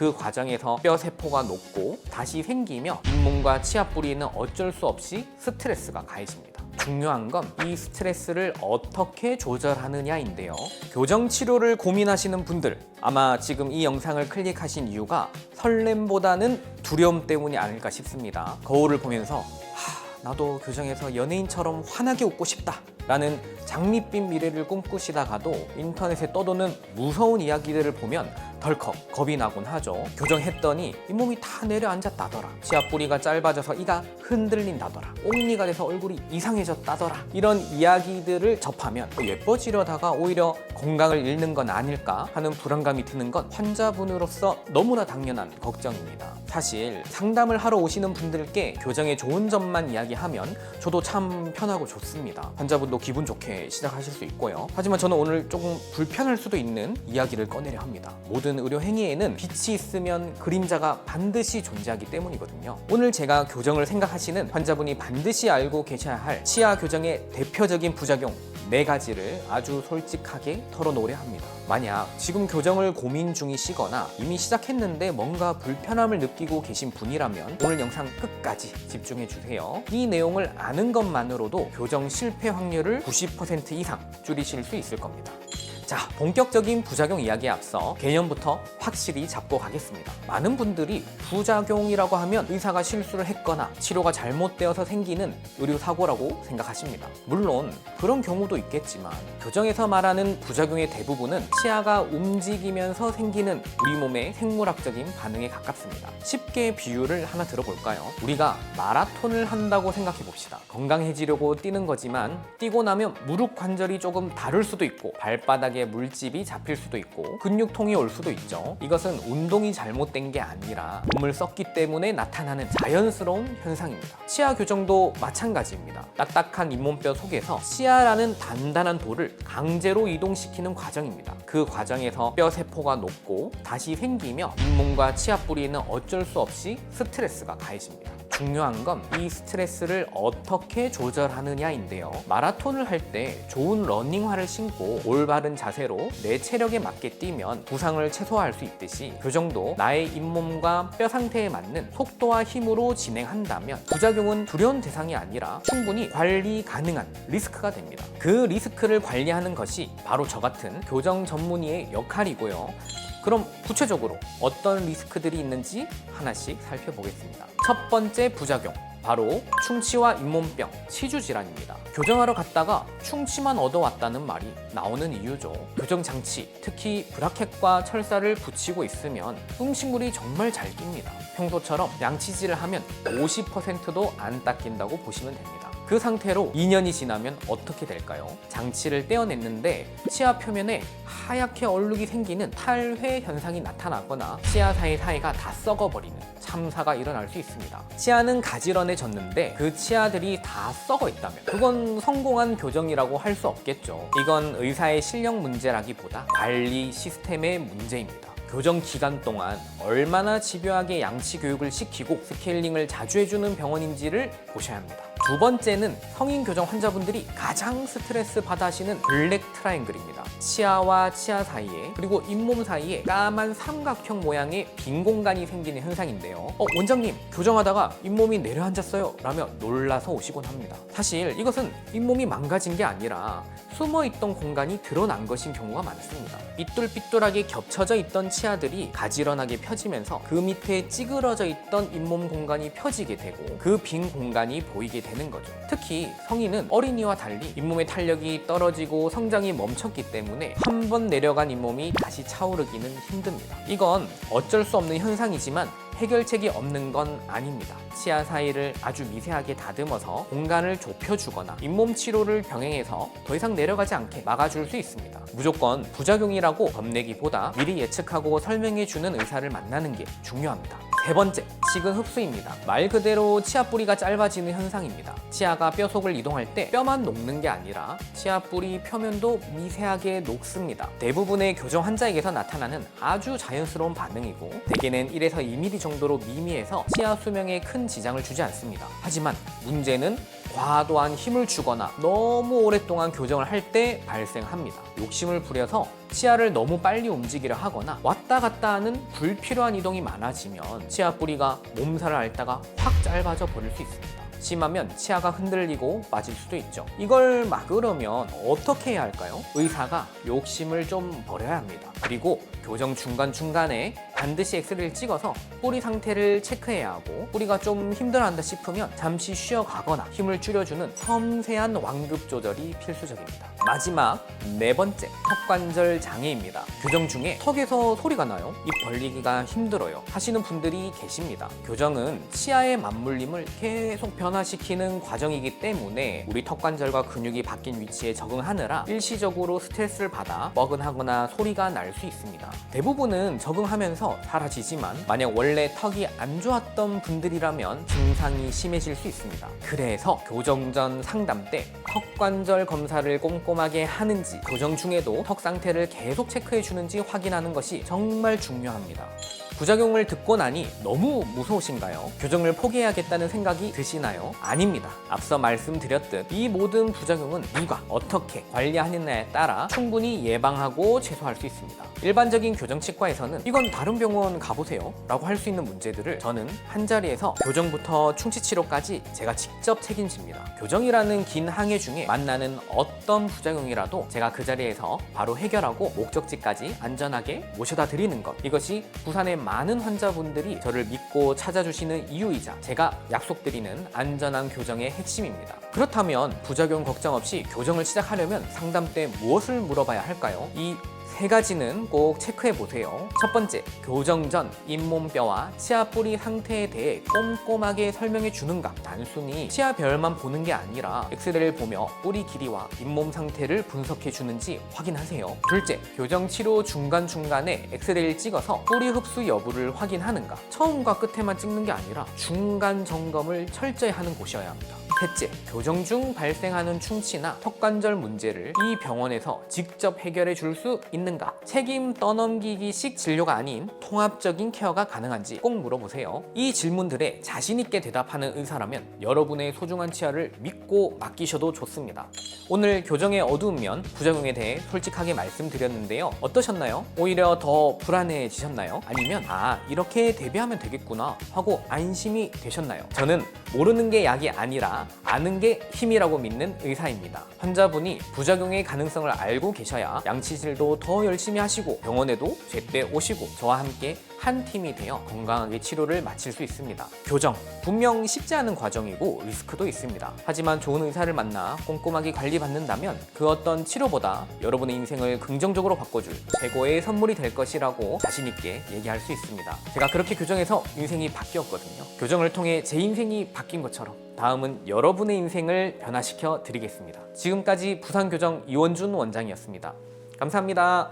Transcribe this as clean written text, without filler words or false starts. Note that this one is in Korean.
그 과정에서 뼈 세포가 녹고 다시 생기며 잇몸과 치아 뿌리는 어쩔 수 없이 스트레스가 가해집니다. 중요한 건 이 스트레스를 어떻게 조절하느냐인데요. 교정 치료를 고민하시는 분들, 아마 지금 이 영상을 클릭하신 이유가 설렘보다는 두려움 때문이 아닐까 싶습니다. 거울을 보면서 나도 교정에서 연예인처럼 환하게 웃고 싶다 라는 장밋빛 미래를 꿈꾸시다가도 인터넷에 떠도는 무서운 이야기들을 보면 덜컥 겁이 나곤 하죠. 교정했더니 잇몸이 다 내려앉았다더라, 치아 뿌리가 짧아져서 이가 흔들린다더라, 옥니가 돼서 얼굴이 이상해졌다더라, 이런 이야기들을 접하면 예뻐지려다가 오히려 건강을 잃는 건 아닐까 하는 불안감이 드는 건 환자분으로서 너무나 당연한 걱정입니다. 사실 상담을 하러 오시는 분들께 교정의 좋은 점만 이야기하면 저도 참 편하고 좋습니다. 환자분도 기분 좋게 시작하실 수 있고요. 하지만 저는 오늘 조금 불편할 수도 있는 이야기를 꺼내려 합니다. 모든 의료 행위에는 빛이 있으면 그림자가 반드시 존재하기 때문이거든요. 오늘 제가 교정을 생각하시는 환자분이 반드시 알고 계셔야 할 치아 교정의 대표적인 부작용 4가지를 아주 솔직하게 털어놓으려 합니다. 만약 지금 교정을 고민 중이시거나 이미 시작했는데 뭔가 불편함을 느끼고 계신 분이라면 오늘 영상 끝까지 집중해 주세요. 이 내용을 아는 것만으로도 교정 실패 확률을 90% 이상 줄이실 수 있을 겁니다. 자, 본격적인 부작용 이야기에 앞서 개념부터 확실히 잡고 가겠습니다. 많은 분들이 부작용이라고 하면 의사가 실수를 했거나 치료가 잘못되어서 생기는 의료사고라고 생각하십니다. 물론 그런 경우도 있겠지만 교정에서 말하는 부작용의 대부분은 치아가 움직이면서 생기는 우리 몸의 생물학적인 반응에 가깝습니다. 쉽게 비유를 하나 들어볼까요? 우리가 마라톤을 한다고 생각해 봅시다. 건강해지려고 뛰는 거지만 뛰고 나면 무릎 관절이 조금 다를 수도 있고 발바닥에 물집이 잡힐 수도 있고 근육통이 올 수도 있죠. 이것은 운동이 잘못된 게 아니라 몸을 썼기 때문에 나타나는 자연스러운 현상입니다. 치아 교정도 마찬가지입니다. 딱딱한 잇몸뼈 속에서 치아라는 단단한 돌을 강제로 이동시키는 과정입니다. 그 과정에서 뼈 세포가 녹고 다시 생기며 잇몸과 치아 뿌리에는 어쩔 수 없이 스트레스가 가해집니다. 중요한 건 이 스트레스를 어떻게 조절하느냐인데요. 마라톤을 할 때 좋은 러닝화를 신고 올바른 자세로 내 체력에 맞게 뛰면 부상을 최소화할 수 있듯이 교정도 나의 잇몸과 뼈 상태에 맞는 속도와 힘으로 진행한다면 부작용은 두려운 대상이 아니라 충분히 관리 가능한 리스크가 됩니다. 그 리스크를 관리하는 것이 바로 저 같은 교정 전문의의 역할이고요. 그럼 구체적으로 어떤 리스크들이 있는지 하나씩 살펴보겠습니다. 첫 번째 부작용, 바로 충치와 잇몸병, 치주 질환입니다. 교정하러 갔다가 충치만 얻어왔다는 말이 나오는 이유죠. 교정 장치, 특히 브라켓과 철사를 붙이고 있으면 음식물이 정말 잘 낍니다. 평소처럼 양치질을 하면 50%도 안 닦인다고 보시면 됩니다. 그 상태로 2년이 지나면 어떻게 될까요? 장치를 떼어냈는데 치아 표면에 하얗게 얼룩이 생기는 탈회 현상이 나타나거나 치아 사이사이가 다 썩어버리는 참사가 일어날 수 있습니다. 치아는 가지런해졌는데 그 치아들이 다 썩어 있다면 그건 성공한 교정이라고 할 수 없겠죠. 이건 의사의 실력 문제라기보다 관리 시스템의 문제입니다. 교정 기간 동안 얼마나 집요하게 양치 교육을 시키고 스케일링을 자주 해주는 병원인지를 보셔야 합니다. 두 번째는 성인 교정 환자분들이 가장 스트레스 받아 하시는 블랙 트라이앵글입니다. 치아와 치아 사이에 그리고 잇몸 사이에 까만 삼각형 모양의 빈 공간이 생기는 현상인데요. 원장님, 교정하다가 잇몸이 내려앉았어요 라며 놀라서 오시곤 합니다. 사실 이것은 잇몸이 망가진 게 아니라 숨어있던 공간이 드러난 것인 경우가 많습니다. 삐뚤삐뚤하게 겹쳐져 있던 치아들이 가지런하게 펴지면서 그 밑에 찌그러져 있던 잇몸 공간이 펴지게 되고 그 빈 공간이 보이게 되는 거죠. 특히 성인은 어린이와 달리 잇몸의 탄력이 떨어지고 성장이 멈췄기 때문에 한 번 내려간 잇몸이 다시 차오르기는 힘듭니다. 이건 어쩔 수 없는 현상이지만 해결책이 없는 건 아닙니다. 치아 사이를 아주 미세하게 다듬어서 공간을 좁혀주거나 잇몸 치료를 병행해서 더 이상 내려가지 않게 막아줄 수 있습니다. 무조건 부작용이라고 겁내기보다 미리 예측하고 설명해주는 의사를 만나는 게 중요합니다. 세 번째, 식은 흡수입니다. 말 그대로 치아 뿌리가 짧아지는 현상입니다. 치아가 뼈 속을 이동할 때 뼈만 녹는 게 아니라 치아 뿌리 표면도 미세하게 녹습니다. 대부분의 교정 환자에게서 나타나는 아주 자연스러운 반응이고 대개는 1에서 2mm 정도로 미미해서 치아 수명에 큰 지장을 주지 않습니다. 하지만 문제는 과도한 힘을 주거나 너무 오랫동안 교정을 할 때 발생합니다. 욕심을 부려서 치아를 너무 빨리 움직이려 하거나 왔다 갔다 하는 불필요한 이동이 많아지면 치아 뿌리가 몸살을 앓다가 확 짧아져 버릴 수 있습니다. 심하면 치아가 흔들리고 빠질 수도 있죠. 이걸 막으려면 어떻게 해야 할까요? 의사가 욕심을 좀 버려야 합니다. 그리고 교정 중간중간에 반드시 엑스레이를 찍어서 뿌리 상태를 체크해야 하고, 뿌리가 좀 힘들어한다 싶으면 잠시 쉬어가거나 힘을 줄여주는 섬세한 완급 조절이 필수적입니다. 마지막 네 번째, 턱관절 장애입니다. 교정 중에 턱에서 소리가 나요, 입 벌리기가 힘들어요 하시는 분들이 계십니다. 교정은 치아의 맞물림을 계속 변화시키는 과정이기 때문에 우리 턱관절과 근육이 바뀐 위치에 적응하느라 일시적으로 스트레스를 받아 뻐근하거나 소리가 날 수 있습니다. 대부분은 적응하면서 사라지지만 만약 원래 턱이 안 좋았던 분들이라면 증상이 심해질 수 있습니다. 그래서 교정 전 상담 때 턱관절 검사를 꼼꼼하게 하는지, 교정 중에도 턱 상태를 계속 체크해 주는지 확인하는 것이 정말 중요합니다. 부작용을 듣고 나니 너무 무서우신가요? 교정을 포기해야겠다는 생각이 드시나요? 아닙니다. 앞서 말씀드렸듯 이 모든 부작용은 누가 어떻게 관리하느냐에 따라 충분히 예방하고 최소화할 수 있습니다. 일반적인 교정치과에서는 이건 다른 병원 가보세요 라고 할 수 있는 문제들을 저는 한자리에서 교정부터 충치치료까지 제가 직접 책임집니다. 교정이라는 긴 항해 중에 만나는 어떤 부작용이라도 제가 그 자리에서 바로 해결하고 목적지까지 안전하게 모셔다 드리는 것, 이것이 부산의 많은 환자분들이 저를 믿고 찾아주시는 이유이자 제가 약속드리는 안전한 교정의 핵심입니다. 그렇다면 부작용 걱정 없이 교정을 시작하려면 상담 때 무엇을 물어봐야 할까요? 이 세 가지는 꼭 체크해 보세요. 첫 번째, 교정 전 잇몸뼈와 치아 뿌리 상태에 대해 꼼꼼하게 설명해 주는가. 단순히 치아별만 보는 게 아니라 엑스레이를 보며 뿌리 길이와 잇몸 상태를 분석해 주는지 확인하세요. 둘째, 교정 치료 중간중간에 엑스레이를 찍어서 뿌리 흡수 여부를 확인하는가. 처음과 끝에만 찍는 게 아니라 중간 점검을 철저히 하는 곳이어야 합니다. 셋째, 교정 중 발생하는 충치나 턱관절 문제를 이 병원에서 직접 해결해 줄 수 있는가. 책임 떠넘기기식 진료가 아닌 통합적인 케어가 가능한지 꼭 물어보세요. 이 질문들에 자신 있게 대답하는 의사라면 여러분의 소중한 치아를 믿고 맡기셔도 좋습니다. 오늘 교정의 어두운 면, 부작용에 대해 솔직하게 말씀드렸는데요. 어떠셨나요? 오히려 더 불안해지셨나요? 아니면 이렇게 대비하면 되겠구나 하고 안심이 되셨나요? 저는 모르는 게 약이 아니라 아는 게 힘이라고 믿는 의사입니다. 환자분이 부작용의 가능성을 알고 계셔야 양치질도 더 열심히 하시고 병원에도 제때 오시고 저와 함께 한 팀이 되어 건강하게 치료를 마칠 수 있습니다. 교정, 분명 쉽지 않은 과정이고 리스크도 있습니다. 하지만 좋은 의사를 만나 꼼꼼하게 관리받는다면 그 어떤 치료보다 여러분의 인생을 긍정적으로 바꿔줄 최고의 선물이 될 것이라고 자신 있게 얘기할 수 있습니다. 제가 그렇게 교정해서 인생이 바뀌었거든요. 교정을 통해 제 인생이 바뀐 것처럼 다음은 여러분의 인생을 변화시켜 드리겠습니다. 지금까지 부산교정 이원준 원장이었습니다. 감사합니다.